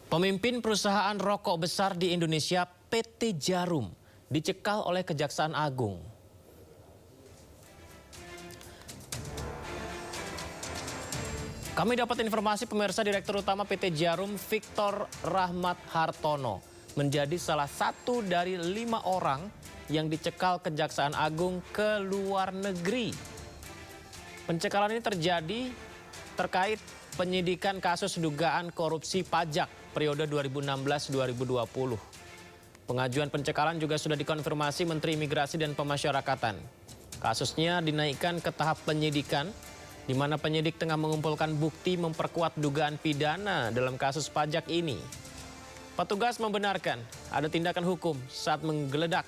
Pemimpin perusahaan rokok besar di Indonesia, PT Djarum, dicekal oleh Kejaksaan Agung. Kami dapat informasi pemirsa, Direktur Utama PT Djarum, Victor Rahmat Hartono, menjadi salah satu dari 5 orang yang dicekal Kejaksaan Agung ke luar negeri. Pencekalan ini terjadi terkait penyidikan kasus dugaan korupsi pajak periode 2016-2020. Pengajuan pencekalan juga sudah dikonfirmasi Menteri Imigrasi dan Pemasyarakatan. Kasusnya dinaikkan ke tahap penyidikan, di mana penyidik tengah mengumpulkan bukti memperkuat dugaan pidana dalam kasus pajak ini. Petugas membenarkan ada tindakan hukum saat menggeledah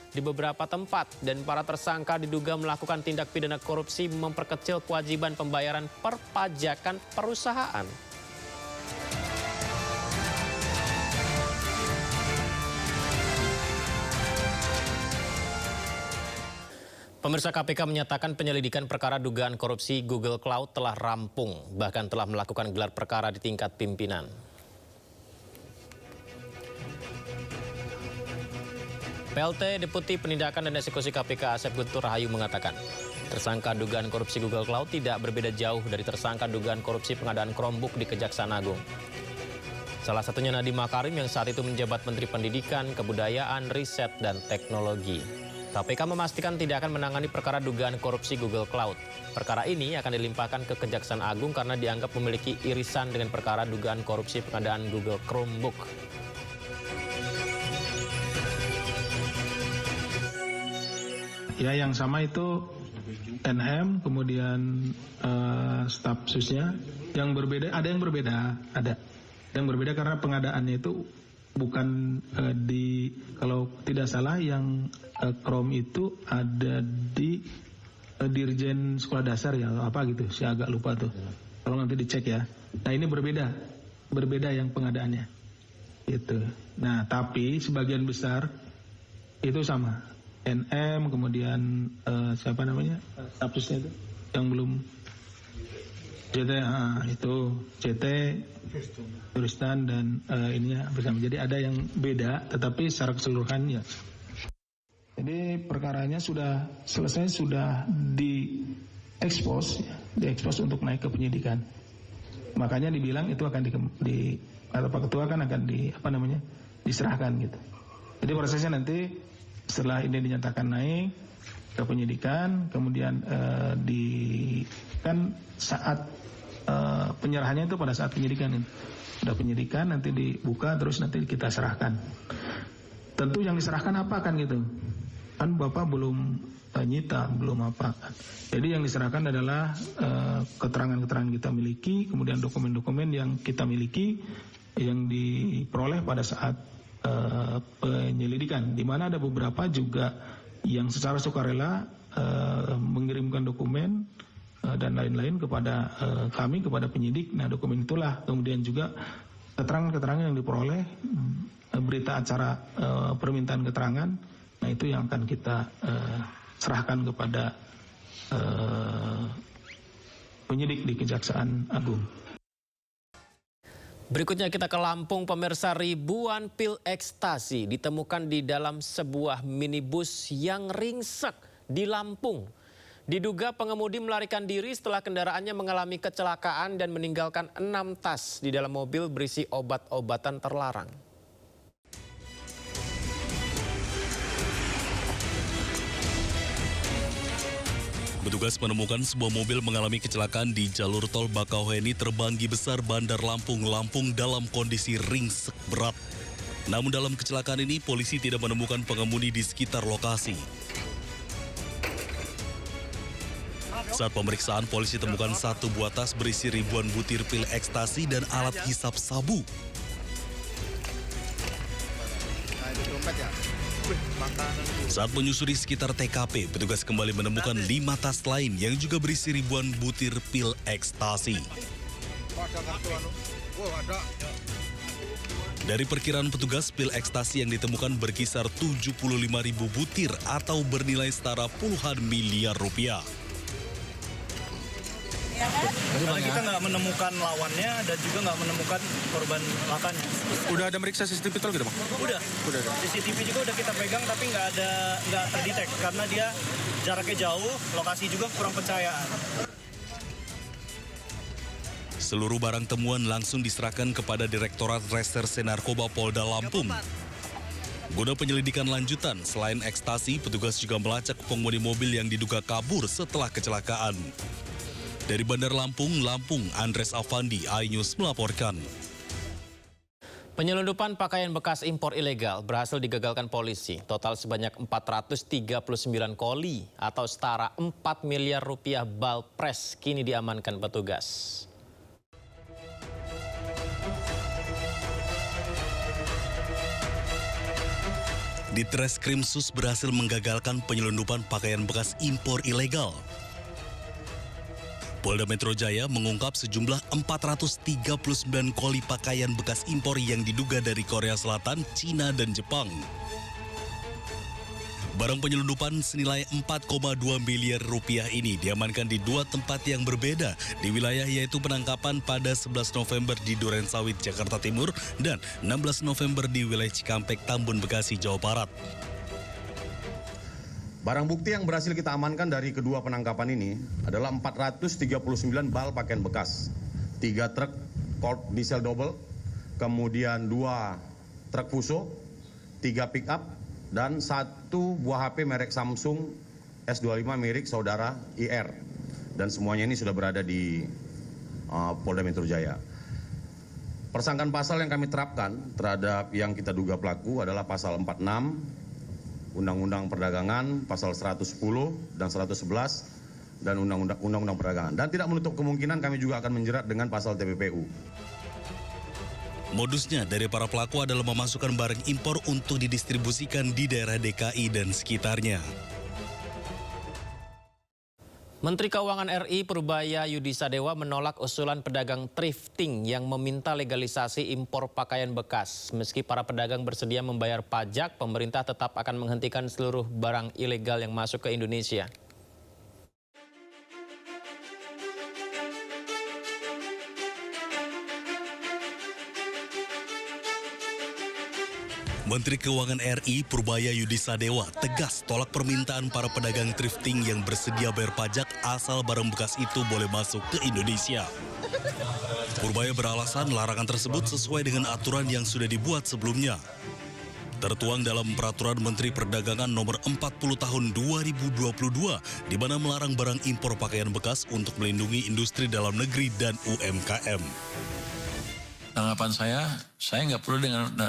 di beberapa tempat dan para tersangka diduga melakukan tindak pidana korupsi memperkecil kewajiban pembayaran perpajakan perusahaan. Pemirsa, KPK menyatakan penyelidikan perkara dugaan korupsi Google Cloud telah rampung, bahkan telah melakukan gelar perkara di tingkat pimpinan. PLT Deputi Penindakan dan Eksekusi KPK Asep Guntur Rahayu mengatakan, tersangka dugaan korupsi Google Cloud tidak berbeda jauh dari tersangka dugaan korupsi pengadaan Chromebook di Kejaksaan Agung. Salah satunya Nadiem Makarim yang saat itu menjabat Menteri Pendidikan, Kebudayaan, Riset, dan Teknologi. KPK memastikan tidak akan menangani perkara dugaan korupsi Google Cloud. Perkara ini akan dilimpahkan ke Kejaksaan Agung karena dianggap memiliki irisan dengan perkara dugaan korupsi pengadaan Google Chromebook. Ya, yang sama itu NM, kemudian staf susnya. Yang berbeda, ada yang berbeda karena pengadaannya itu bukan kalau tidak salah yang Chrome itu ada di Dirjen Sekolah Dasar ya, apa gitu, saya agak lupa tuh. Kalau nanti dicek ya. Nah, ini berbeda yang pengadaannya. Gitu. Nah, tapi sebagian besar itu sama. NM, kemudian siapa namanya? Statusnya itu yang belum JT, itu JT, Turistan dan ininya bersama. Jadi ada yang beda, tetapi secara keseluruhan ya. Jadi perkaranya sudah selesai, sudah diekspos untuk naik ke penyidikan. Makanya dibilang itu akan kata Pak Ketua kan akan diserahkan gitu. Jadi prosesnya nanti setelah ini dinyatakan naik ke penyidikan, kemudian kan saat penyerahannya itu pada saat penyidikan. Sudah penyidikan, nanti dibuka, terus nanti kita serahkan. Tentu yang diserahkan apa kan gitu. Kan Bapak belum nyita, belum apa. Jadi yang diserahkan adalah keterangan-keterangan kita miliki, kemudian dokumen-dokumen yang kita miliki, yang diperoleh pada saat penyelidikan. Di mana ada beberapa juga yang secara sukarela mengirimkan dokumen dan lain-lain kepada kami, kepada penyidik. Nah, dokumen itulah kemudian juga keterangan-keterangan yang diperoleh, berita acara permintaan keterangan. Nah, itu yang akan kita serahkan kepada penyidik di Kejaksaan Agung. Berikutnya kita ke Lampung, pemirsa. Ribuan pil ekstasi ditemukan di dalam sebuah minibus yang ringsek di Lampung. Diduga pengemudi melarikan diri setelah kendaraannya mengalami kecelakaan dan meninggalkan 6 tas di dalam mobil berisi obat-obatan terlarang. Petugas menemukan sebuah mobil mengalami kecelakaan di jalur tol Bakauheni Terbanggi Besar Bandar Lampung dalam kondisi ringsek berat. Namun dalam kecelakaan ini polisi tidak menemukan pengemudi di sekitar lokasi. Saat pemeriksaan, polisi temukan 1 buah tas berisi ribuan butir pil ekstasi dan alat hisap sabu. Saat menyusuri sekitar TKP, petugas kembali menemukan 5 tas lain yang juga berisi ribuan butir pil ekstasi. Dari perkiraan petugas, pil ekstasi yang ditemukan berkisar 75.000 butir atau bernilai setara puluhan miliar rupiah. Karena kita nggak menemukan lawannya dan juga nggak menemukan korban lakanya. Udah ada meriksa CCTV gitu, Bang? Udah. CCTV juga udah kita pegang tapi nggak terdetek karena dia jaraknya jauh, lokasi juga kurang pencahayaan. Seluruh barang temuan langsung diserahkan kepada Direktorat Reserse Narkoba Polda Lampung. Guna penyelidikan lanjutan, selain ekstasi, petugas juga melacak pengemudi mobil yang diduga kabur setelah kecelakaan. Dari Bandar Lampung, Andres Afandi, iNews melaporkan. Penyelundupan pakaian bekas impor ilegal berhasil digagalkan polisi. Total sebanyak 439 koli atau setara 4 miliar rupiah bal pres kini diamankan petugas. Di Treskrimsus berhasil menggagalkan penyelundupan pakaian bekas impor ilegal. Polda Metro Jaya mengungkap sejumlah 439 koli pakaian bekas impor yang diduga dari Korea Selatan, Cina, dan Jepang. Barang penyelundupan senilai 4,2 miliar rupiah ini diamankan di dua tempat yang berbeda di wilayah, yaitu penangkapan pada 11 November di Durensawit, Jakarta Timur dan 16 November di wilayah Cikampek, Tambun, Bekasi, Jawa Barat. Barang bukti yang berhasil kita amankan dari kedua penangkapan ini adalah 439 bal pakaian bekas, 3 truk Colt diesel double, kemudian 2 truk Fuso, 3 pick up, dan 1 buah HP merek Samsung S25 milik saudara IR. Dan semuanya ini sudah berada di Polda Metro Jaya. Persangkaan pasal yang kami terapkan terhadap yang kita duga pelaku adalah pasal 46 Undang-Undang Perdagangan, pasal 110 dan 111 dan Undang-Undang Perdagangan. Dan tidak menutup kemungkinan kami juga akan menjerat dengan pasal TPPU. Modusnya dari para pelaku adalah memasukkan barang impor untuk didistribusikan di daerah DKI dan sekitarnya. Menteri Keuangan RI Purbaya Yudi Sadewa menolak usulan pedagang thrifting yang meminta legalisasi impor pakaian bekas. Meski para pedagang bersedia membayar pajak, pemerintah tetap akan menghentikan seluruh barang ilegal yang masuk ke Indonesia. Menteri Keuangan RI Purbaya Yudi Sadewa tegas tolak permintaan para pedagang thrifting yang bersedia bayar pajak asal barang bekas itu boleh masuk ke Indonesia. Purbaya beralasan larangan tersebut sesuai dengan aturan yang sudah dibuat sebelumnya. Tertuang dalam Peraturan Menteri Perdagangan Nomor 40 Tahun 2022, di mana melarang barang impor pakaian bekas untuk melindungi industri dalam negeri dan UMKM. Tanggapan saya nggak perlu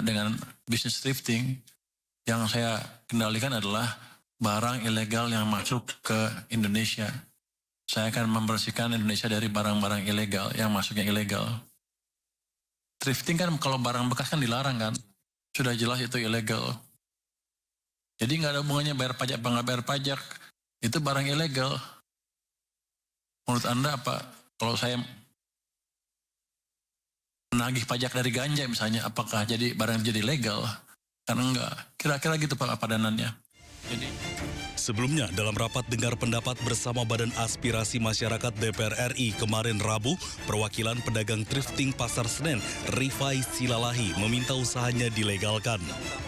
dengan bisnis thrifting. Yang saya kendalikan adalah barang ilegal yang masuk ke Indonesia. Saya akan membersihkan Indonesia dari barang-barang ilegal yang masuknya ilegal. Thrifting kan kalau barang bekas kan dilarang kan, sudah jelas itu ilegal. Jadi nggak ada hubungannya bayar pajak apa nggak bayar pajak, itu barang ilegal. Menurut Anda apa? Kalau saya menagih pajak dari ganja misalnya, apakah jadi barang jadi legal? Kan enggak. Kira-kira gitu Pak padanannya. Sebelumnya, dalam rapat dengar pendapat bersama Badan Aspirasi Masyarakat DPR RI kemarin Rabu, perwakilan pedagang thrifting Pasar Senen, Rifai Silalahi, meminta usahanya dilegalkan.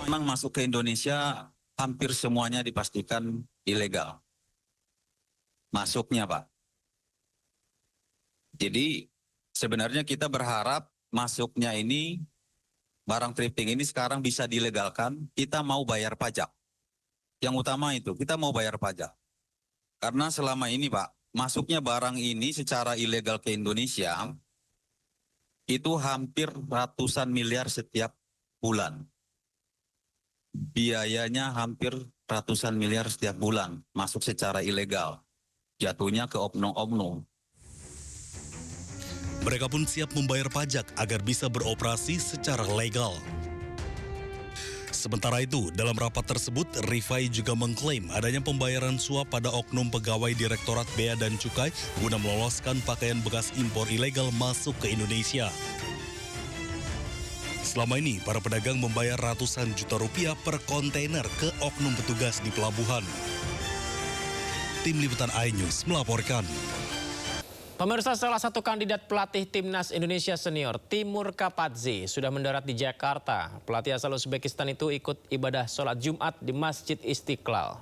Memang masuk ke Indonesia hampir semuanya dipastikan ilegal. Masuknya Pak. Jadi sebenarnya kita berharap masuknya ini, barang thrifting ini sekarang bisa dilegalkan, kita mau bayar pajak. Yang utama itu, kita mau bayar pajak. Karena selama ini Pak, masuknya barang ini secara ilegal ke Indonesia, itu hampir ratusan miliar setiap bulan. Biayanya hampir ratusan miliar setiap bulan, masuk secara ilegal. Jatuhnya ke oknum-oknum. Mereka pun siap membayar pajak agar bisa beroperasi secara legal. Sementara itu, dalam rapat tersebut, Rifai juga mengklaim adanya pembayaran suap pada oknum pegawai Direktorat Bea dan Cukai guna meloloskan pakaian bekas impor ilegal masuk ke Indonesia. Selama ini, para pedagang membayar ratusan juta rupiah per kontainer ke oknum petugas di pelabuhan. Tim Liputan iNews melaporkan. Pemirsa, salah satu kandidat pelatih Timnas Indonesia Senior, Timur Kapadze, sudah mendarat di Jakarta. Pelatih asal Uzbekistan itu ikut ibadah sholat Jumat di Masjid Istiqlal.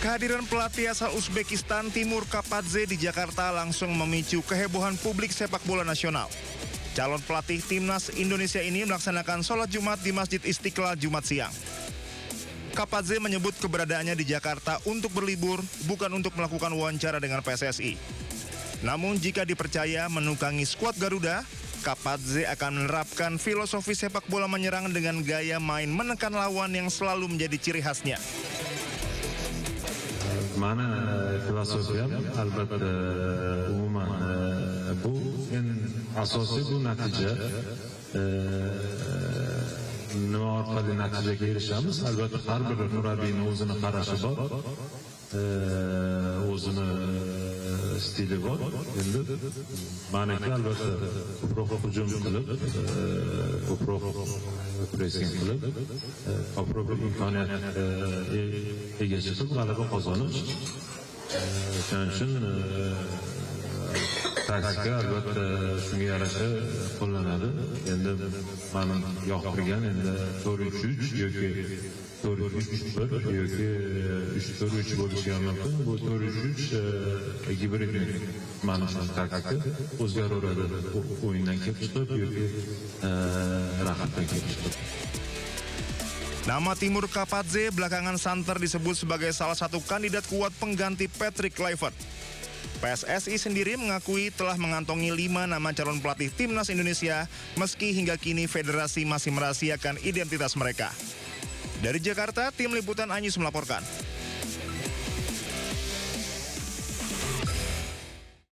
Kehadiran pelatih asal Uzbekistan Timur Kapadze di Jakarta langsung memicu kehebohan publik sepak bola nasional. Calon pelatih Timnas Indonesia ini melaksanakan sholat Jumat di Masjid Istiqlal Jumat siang. Kapadze menyebut keberadaannya di Jakarta untuk berlibur, bukan untuk melakukan wawancara dengan PSSI. Namun jika dipercaya menukangi skuad Garuda, Kapadze akan menerapkan filosofi sepak bola menyerang dengan gaya main menekan lawan yang selalu menjadi ciri khasnya. Mana filosofiyam albatta umuman bu en asosiy bu natija nima orqali natijaga erishamiz. Albatta har bir murabbiyning o'zini qarashi bor, o'zini stili bor. Endi maniki albatta ko'proq hujum qilib, ko'proq pressing qilib, ko'proq imkoniyat egasi qilib g'alaba qozonish. Shuning uchun taktika albatta shunga yarasha qo'llanadi. Endi meni yoqtirgan endi 4-3-3 yoki 4-3-1 yoki 3-4-3 bo'lishi ham mumkin. Bu 4-3-3 gibrid mani taktika o'zgaraveradi. O'yindan kelib chiqib yoki raqibdan kelib chiqib. Nama Timur Kapadze belakangan santer disebut sebagai salah satu kandidat kuat pengganti Patrick Kluivert. PSSI sendiri mengakui telah mengantongi 5 nama calon pelatih Timnas Indonesia, meski hingga kini federasi masih merahasiakan identitas mereka. Dari Jakarta, tim liputan Anyus melaporkan.